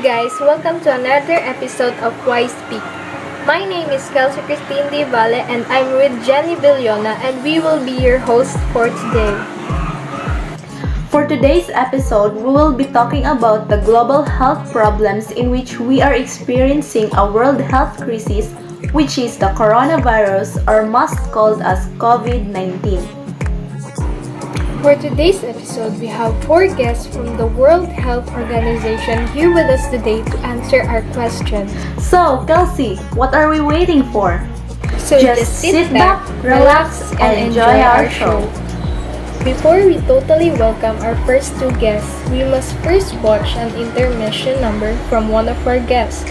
guys, welcome to another episode of YSPEAK. My name is Kelsey Christine Di Valle and I'm with Jenny Villona and we will be your hosts for today. For today's episode, we will be talking about the global health problems in which we are experiencing a world health crisis, which is the coronavirus, or most called as COVID-19. For today's episode, we have 4 guests from the World Health Organization here with us today to answer our questions. So, Kelsey, what are we waiting for? So just sit back, relax, and enjoy our show. Before we totally welcome our first 2 guests, we must first watch an intermission number from one of our guests.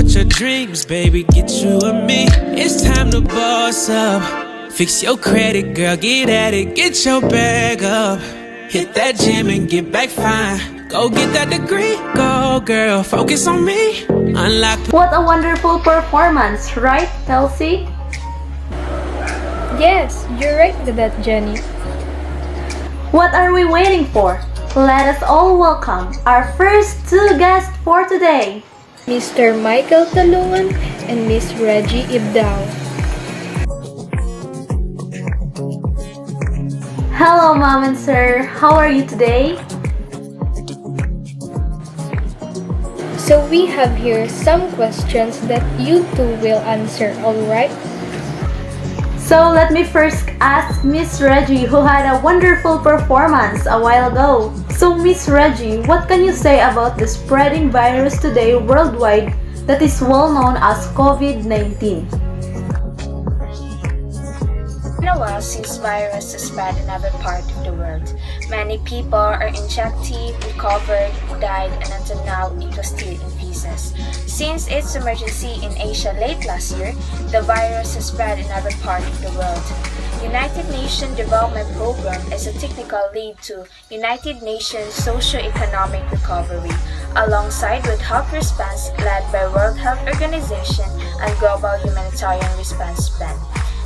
Your dreams, baby, get you and me. It's time to boss up. Fix your credit, girl, get at it, get your bag up. Hit that gym and get back fine. Go get that degree, go girl, focus on me. Unlock. What a wonderful performance, right, Kelsey? Yes, you're right with that, Jenny. What are we waiting for? Let us all welcome our first 2 guests for today. Mr. Michael Talungan and Miss Reggie Ibdao. Hello, Mom and Sir. How are you today? So we have here some questions that you two will answer, alright? So let me first ask Miss Reggie, who had a wonderful performance a while ago. So Miss Reggie, what can you say about the spreading virus today worldwide that is well known as COVID-19? In a while since virus has spread in every part of the world. Many people are injected, recovered, died, and until now it was still in pieces. Since its emergency in Asia late last year, the virus has spread in every part of the world. United Nations Development Program is a technical lead to United Nations Socio-Economic Recovery, alongside with health response led by World Health Organization and Global Humanitarian Response Plan.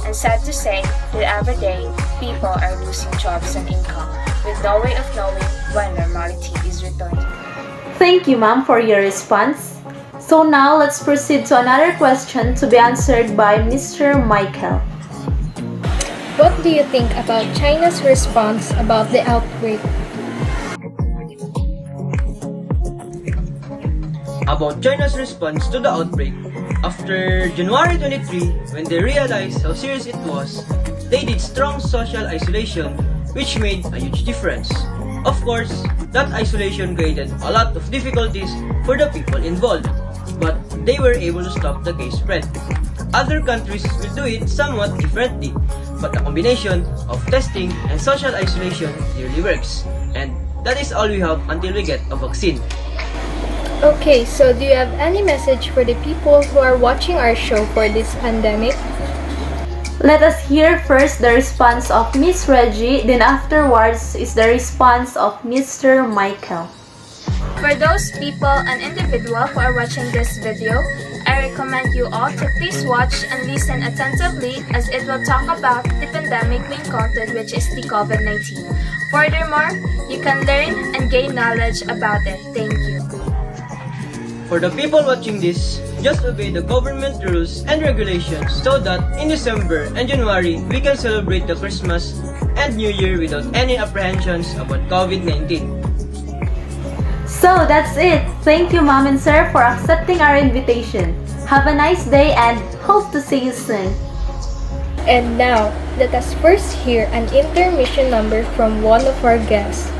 And sad to say that every day, people are losing jobs and income, with no way of knowing when normality is returning. Thank you, Ma'am, for your response. So now let's proceed to another question to be answered by Mr. Michael. What do you think about China's response about the outbreak? About China's response to the outbreak, after January 23, when they realized how serious it was, they did strong social isolation, which made a huge difference. Of course, that isolation created a lot of difficulties for the people involved, but they were able to stop the case spread. Other countries will do it somewhat differently, but the combination of testing and social isolation really works, and that is all we have until we get a vaccine. Okay, so do you have any message for the people who are watching our show for this pandemic? Let us hear first the response of Miss Reggie, then afterwards is the response of Mr. Michael. For those people and individuals who are watching this video, I recommend you all to please watch and listen attentively as it will talk about the pandemic we encountered, which is the COVID-19. Furthermore, you can learn and gain knowledge about it. Thank you. For the people watching this, just obey the government rules and regulations so that in December and January, we can celebrate the Christmas and New Year without any apprehensions about COVID-19. So that's it. Thank you, Mom and Sir, for accepting our invitation. Have a nice day and hope to see you soon. And now, let us first hear an intermission number from one of our guests.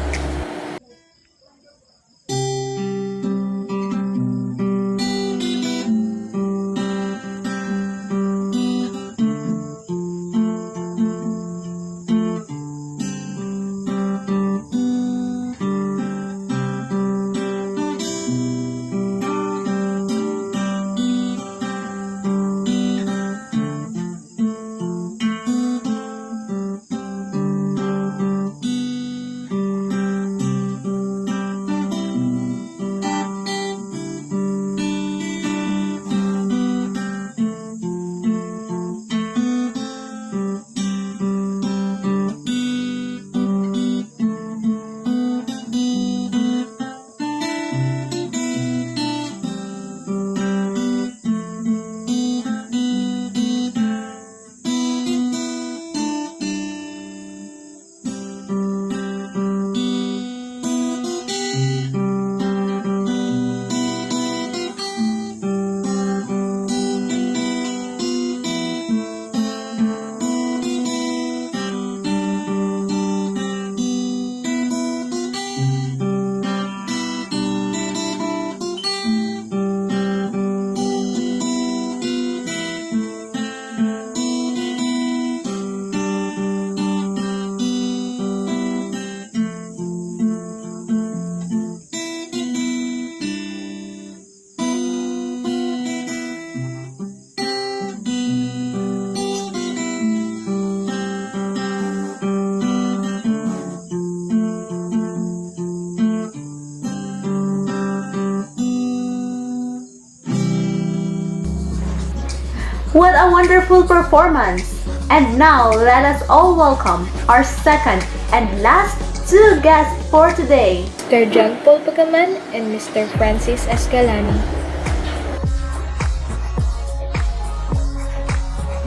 a wonderful performance. And now, let us all welcome our second and last two guests for today. Mr. John Paul Pagaman and Mr. Francis Escalani.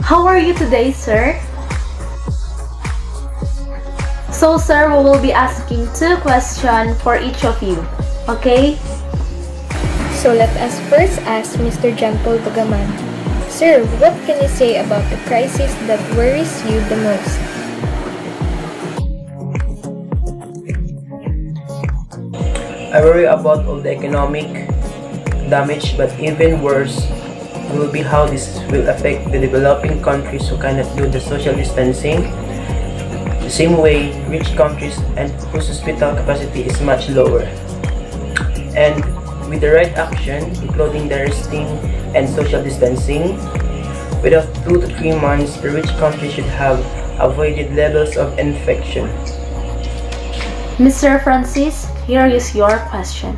How are you today, sir? So, sir, we will be asking two questions for each of you. Okay? So let us first ask Mr. John Paul Pagaman. Sir, what can you say about the crisis that worries you the most? I worry about all the economic damage, but even worse will be how this will affect the developing countries who cannot do the social distancing the same way rich countries and whose hospital capacity is much lower. And with the right action, including the resting and social distancing, within 2 to 3 months, the rich country should have avoided levels of infection. Mr. Francis, here is your question.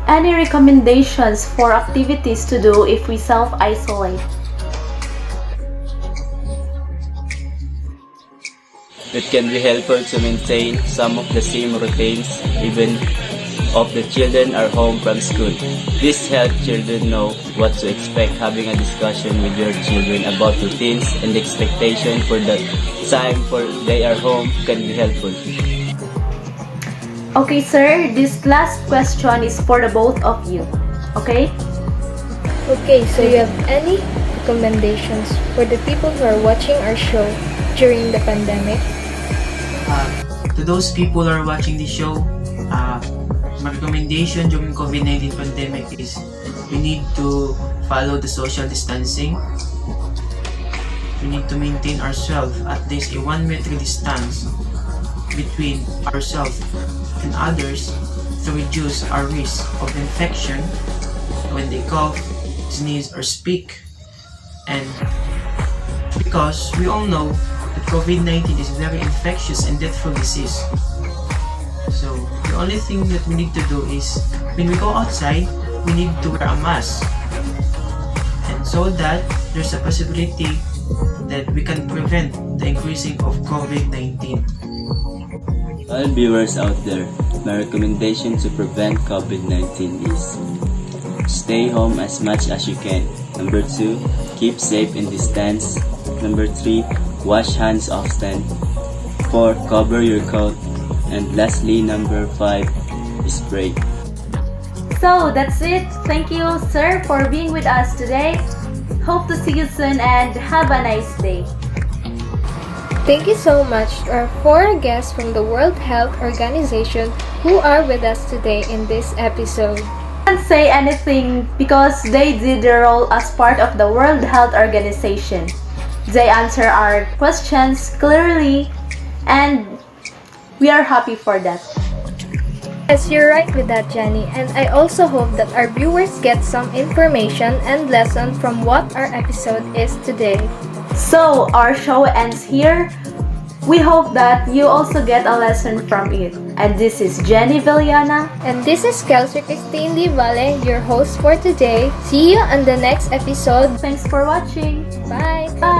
Any recommendations for activities to do if we self-isolate? It can be helpful to maintain some of the same routines even if the children are home from school. This helps children know what to expect. Having a discussion with your children about routines and expectation for the time for they are home can be helpful. Okay, sir, this last question is for the both of you. Okay? Okay, so you have any recommendations for the people who are watching our show during the pandemic? To those people who are watching the show, my recommendation during COVID-19 pandemic is we need to follow the social distancing. We need to maintain ourselves at least a 1 meter distance between ourselves and others to reduce our risk of infection when they cough, sneeze, or speak. And because we all know that COVID-19 is a very infectious and deathful disease. So the only thing that we need to do is when we go outside, we need to wear a mask. And so that there's a possibility that we can prevent the increasing of COVID-19. All viewers out there, my recommendation to prevent COVID-19 is stay home as much as you can. Number 2, keep safe and distance. Number 3, wash hands often. 4, cover your coat. And lastly, number 5, spray. So that's it. Thank you, sir, for being with us today. Hope to see you soon and have a nice day. Thank you so much to our 4 guests from the World Health Organization who are with us today in this episode. I can't say anything because they did their role as part of the World Health Organization. They answer our questions clearly and we are happy for that. Yes, you're right with that, Jenny. And I also hope that our viewers get some information and lesson from what our episode is today. So our show ends here. We hope that you also get a lesson from it. And this is Jenny Villana. And this is Kelsey Christine Di Valle, your host for today. See you on the next episode. Thanks for watching. Bye! Bye!